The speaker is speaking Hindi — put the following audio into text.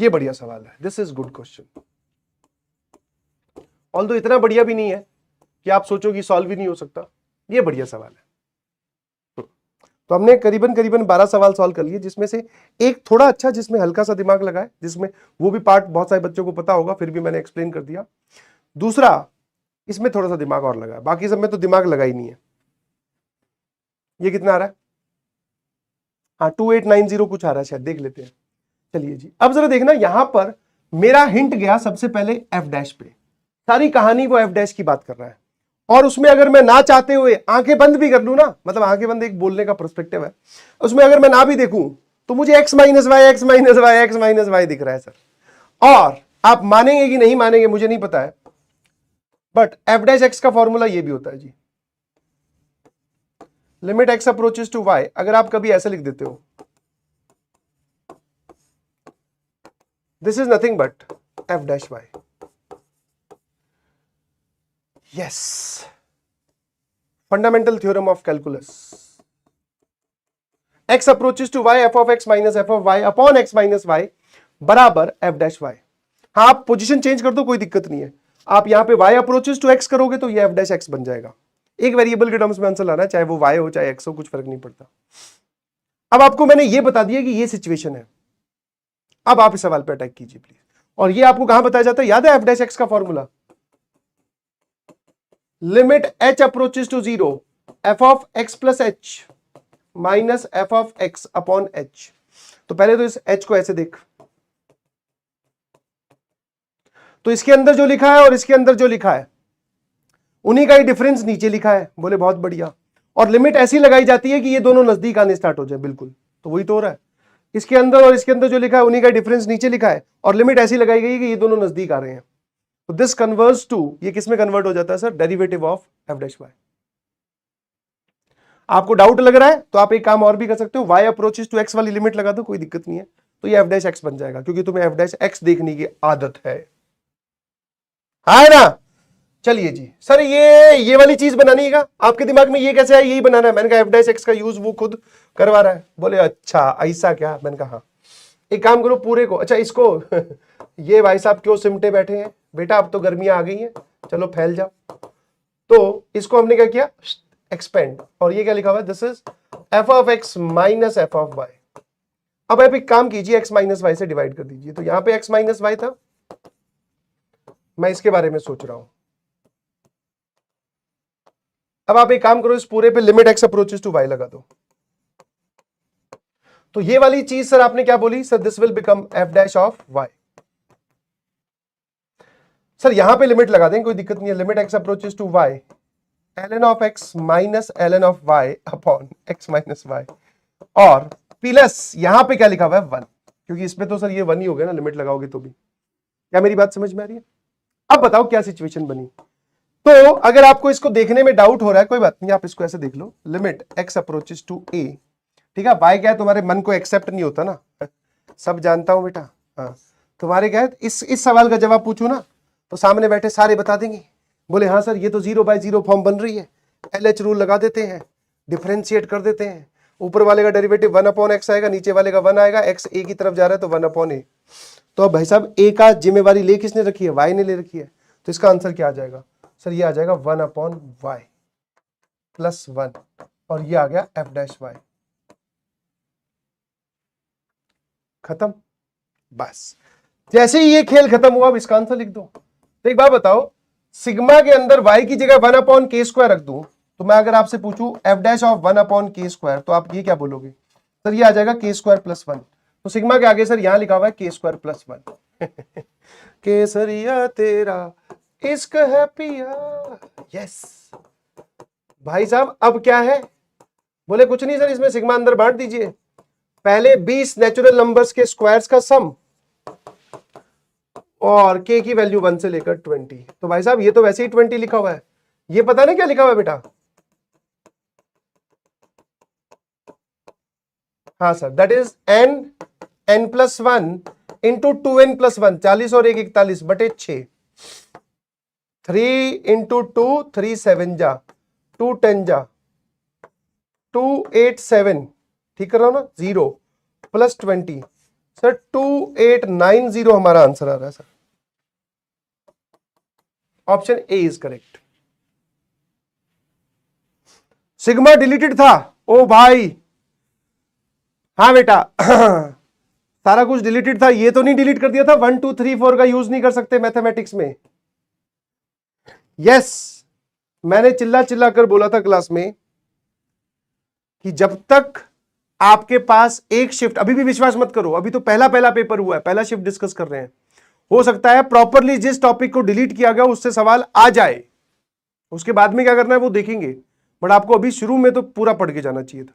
ये बढ़िया सवाल है, this is good question. Although इतना बढ़िया भी नहीं है कि आप सोचो कि सॉल्व ही नहीं हो सकता, ये बढ़िया सवाल है। तो हमने करीबन 12 सवाल सॉल्व कर लिए, जिसमें से एक थोड़ा अच्छा जिसमें हल्का सा दिमाग लगाए, जिसमें वो भी पार्ट बहुत सारे बच्चों को पता होगा, फिर भी मैंने एक्सप्लेन कर दिया। दूसरा, इसमें थोड़ा सा दिमाग और लगा, बाकी सब में तो दिमाग लगा ही नहीं है। ये कितना आ रहा है? हाँ 2890 कुछ आ रहा है शायद, देख लेते हैं। चलिए जी, अब जरा देखना, यहां पर मेरा हिंट गया सबसे पहले एफ डैश पे, सारी कहानी वो एफ डैश की बात कर रहा है, और उसमें अगर मैं ना चाहते हुए आंखें बंद भी कर लूं ना, मतलब आंखें बंद एक बोलने का पर्सपेक्टिव है, उसमें अगर मैं ना भी देखूं तो मुझे x minus y x minus y x minus y दिख रहा है सर। और आप मानेंगे कि नहीं मानेंगे मुझे नहीं पता है, बट एफ डैश एक्स का फॉर्मूला ये भी होता है जी, limit x approaches to Y. अगर आप कभी ऐसे लिख देते हो, this is nothing but F dash Y. Yes, fundamental theorem of calculus, x approaches to y F of x minus F of y upon x minus y बराबर एफ डैश वाई। हाँ, आप पोजीशन चेंज कर दो, कोई दिक्कत नहीं है। आप यहां पे y अप्रोचेस टू x करोगे तो ये एफ डैश x बन जाएगा। एक वेरिएबल के टर्म्स में आंसर लाना है, चाहे वो y हो चाहे x हो, कुछ फर्क नहीं पड़ता। अब आपको मैंने ये बता दिया कि ये सिचुएशन है, अब आप इस सवाल पे अटैक कीजिए प्लीज। और ये आपको कहां बताया जाता है, याद है एफ डैश x का formula, limit h approaches to 0 f of x plus h minus F of x upon h। तो पहले तो इस h को ऐसे देख, तो इसके अंदर जो लिखा है और इसके अंदर जो लिखा है उन्हीं का ही डिफरेंस नीचे लिखा है। बोले बहुत बढ़िया। और लिमिट ऐसी लगाई जाती है कि ये दोनों नजदीक आने स्टार्ट हो जाए, बिल्कुल, तो वही तो हो रहा है। इसके अंदर और इसके अंदर जो लिखा है उन्हीं का डिफरेंस नीचे लिखा है, और लिमिट ऐसी लगाई गई कि ये दोनों नजदीक आ रहे हैं। तो दिस कन्वर्ट्स टू, ये किस में कन्वर्ट हो जाता है sir, derivative of f dash y. आपको डाउट लग रहा है तो आप एक काम और भी कर सकते हो, y अप्रोचेस टू x वाली लिमिट लगा दो, कोई दिक्कत नहीं है, तो ये एफ डैश एक्स बन जाएगा, क्योंकि तुम्हें एफ डैश एक्स देखने की आदत है ना। चलिए जी सर, ये वाली चीज बनानी है, आपके दिमाग में ये कैसे है, यही बनाना है। मैंने कहा एफ डैश एक्स का यूज वो खुद करवा रहा है। बोले अच्छा ऐसा क्या, मैंने कहा हाँ। एक काम करो पूरे को, अच्छा इसको ये भाई साहब क्यों सिमटे बैठे हैं बेटा, अब तो गर्मियां आ गई हैं, चलो फैल जाओ। तो इसको हमने क्या किया, एक्सपेंड, और ये क्या लिखा हुआ है, this is f of x minus F of y. अब आप एक काम कीजिए, एक्स माइनस वाई से डिवाइड कर दीजिए। तो यहां पे एक्स माइनस वाई था, मैं इसके बारे में सोच रहा हूं। अब आप एक काम करो, इस पूरे पे limit x approaches to y लगा दो। तो ये वाली चीज सर आपने क्या बोली sir, this will become f dash of y. Sir यहां पे लिमिट लगा दें, कोई दिक्कत नहीं है, limit x approaches to y ln of x minus ln of y upon x minus y, और प्लस यहां पे क्या लिखा हुआ है 1, क्योंकि इसमें तो सर ये 1 ही हो गया ना, लिमिट लगाओगे तो भी। क्या मेरी बात समझ में आ रही है? अब बताओ क्या सिचुएशन बनी। तो अगर आपको इसको देखने में डाउट हो रहा है, कोई बात नहीं, आप इसको ऐसे देख लो, लिमिट एक्स अप्रोचेस टू ए, ठीक है। वाई क्या है, तुम्हारे मन को एक्सेप्ट नहीं होता ना, सब जानता हूं बेटा। हाँ, तुम्हारे क्या है, इस सवाल का जवाब पूछू ना तो सामने बैठे सारे बता देंगे। बोले हाँ सर, ये तो 0/0 फॉर्म बन रही है, LH रूल लगा देते हैं, डिफरेंशिएट कर देते हैं, ऊपर वाले का डेरिवेटिव 1 अपॉन एक्स आएगा, नीचे वाले का 1 आएगा, एक्स ए की तरफ जा रहा है तो 1 अपॉन ए। तो अब भाई साहब ए का जिम्मेवारी ले किसने रखी है, वाई ने ले रखी है। तो इसका आंसर क्या आ जाएगा सर, ये आ जाएगा 1 अपॉन वाई प्लस 1, और ये आ गया एफ डैश वाई। खत्म, बस। जैसे ही ये खेल खत्म हुआ, अब इसका आंसर लिख दो। तो एक बात बताओ, सिग्मा के अंदर y की जगह 1 अपॉन के स्क्वायर रख दूं, तो मैं अगर आपसे पूछूं एफ डैश ऑफ 1 अपॉन के स्क्वायर, तो आप ये क्या बोलोगे सर, ये आ जाएगा के स्क्वायर प्लस 1। तो सिग्मा के आगे सर यहां लिखा हुआ है के स्क्वायर प्लस 1। केसरिया तेरा इश्क है पिया। यस भाई साहब, अब क्या है, बोले कुछ नहीं सर, इसमें सिग्मा अंदर बांट दीजिए, पहले 20 नेचुरल नंबर्स के स्क्वायर्स का सम, और k की वैल्यू 1 से लेकर 20। तो भाई साहब ये तो वैसे ही 20 लिखा हुआ है, ये पता नहीं क्या लिखा हुआ है बेटा। हाँ sir, that is n plus 1 into 2n plus 1, 40 और 1 41 बटे 6, 3 इंटू 2 3 7 जा, 2 10 जा, 2 8 7, ठीक कर रहा हूं ना, 0 प्लस 20, सर 2890 हमारा आंसर आ रहा है sir. Option A is correct. Sigma deleted था, ओ भाई। हाँ बेटा सारा कुछ डिलीटेड था, ये तो नहीं डिलीट कर दिया था 1 2 3 4 का यूज नहीं कर सकते मैथमेटिक्स में। यस मैंने चिल्ला चिल्ला कर बोला था क्लास में कि जब तक आपके पास एक शिफ्ट, अभी भी विश्वास मत करो, अभी तो पहला पेपर हुआ है, पहला शिफ्ट डिस्कस कर रहे हैं, हो सकता है प्रॉपरली जिस टॉपिक को डिलीट किया गया उससे सवाल आ जाए, उसके बाद में क्या करना है वो देखेंगे, बट आपको अभी शुरू में तो पूरा पढ़ के जाना चाहिए था।